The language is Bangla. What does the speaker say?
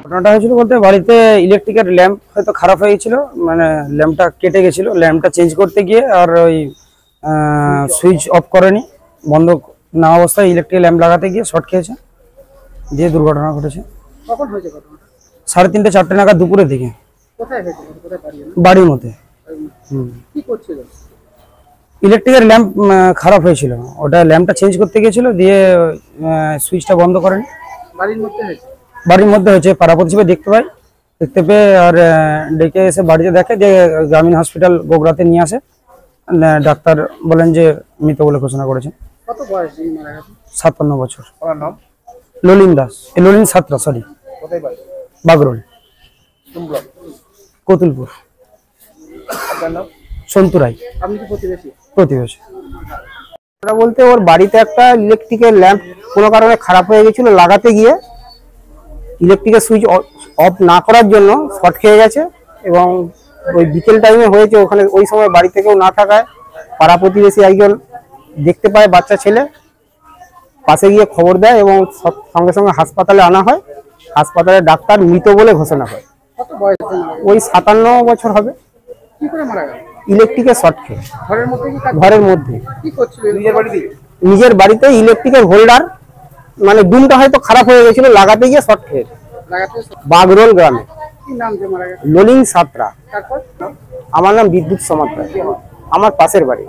ঘটনাটা হয়েছিল বলতে বাড়িতে ইলেকট্রিকের ল্যাম্প হয়তো খারাপ হয়ে গেছিল, মানে ল্যাম্পটা কেটে গেছিল। ল্যাম্পটা চেঞ্জ করতে গিয়ে আর ওই সুইচ অফ করেনি, বন্ধ না অবস্থায় ইলেকট্রিক ল্যাম্প লাগাতে গিয়ে শর্ট খেয়েছে, দিয়ে দুর্ঘটনা ঘটেছে। কখন হয়েছে ঘটনাটা? 3:30 4টে নাগাদ দুপুরের দিকে। কোথায় হয়েছে? কোথায় বাড়ির মধ্যে। কি করছিল? ইলেকট্রিকের ল্যাম্প খারাপ হয়েছিল, ওটা ল্যাম্পটা চেঞ্জ করতে গিয়েছিল, দিয়ে সুইচটা বন্ধ করেনি। বাড়ির মধ্যে হয়েছে? বাড়ির মধ্যে হয়েছে। পাড়া প্রতিবেশী দেখতে পেয়ে আর ডেকে এসে বাড়িতে দেখে যে গ্রামীণ হসপিটাল বগুড়াতে নিয়ে আসে। ডাক্তার বলেন যে মৃত বলে ঘোষণা করেছেন। কত বয়স মারা গেছে? 57 বছর। ওনার নাম? ললিন দাস, ললিন সাত্রা, সরি। কোথায় বাড়ি? বাগরোল, কতুলপুর। আপনার নাম? সন্তু রায়। আপনি কি প্রতিবেশী? প্রতিবেশী। বলতে ওর বাড়িতে একটা ইলেকট্রিকের ল্যাম্প কোনো কারণে খারাপ হয়ে গেছিল, লাগাতে গিয়ে ইলেকট্রিকের সুইচ অফ না করার জন্য শর্ট খেয়ে গেছে এবং ওই বিকেল টাইমে হয়েছে। ওখানে ওই সময় বাড়ি থেকেও না থাকায় পাড়া প্রতিবেশী একজন দেখতে পায়, বাচ্চা ছেলে, পাশে গিয়ে খবর দেয় এবং সঙ্গে সঙ্গে হাসপাতালে আনা হয়। হাসপাতালে ডাক্তার মৃত বলে ঘোষণা করে। কত বয়স? ওই 57 বছর হবে। কি করে মারা গেল? ইলেকট্রিকের শর্ট খেয়ে। ঘরের মধ্যে? ঘরের মধ্যে। কি করছিল? নিজের বাড়িতে? নিজের বাড়িতে ইলেকট্রিকের হোল্ডার, মানে ডুমটা হয়তো খারাপ হয়ে গেছিল, লাগাতে গিয়ে শর্ট খেয়ে। বাগরোল গ্রামে। কি নাম যে মারা গেছে? ললিন সাত্রা। তারপর? আমার নাম বিদ্যুৎ সমাদ্দার, আমার পাশের বাড়ি।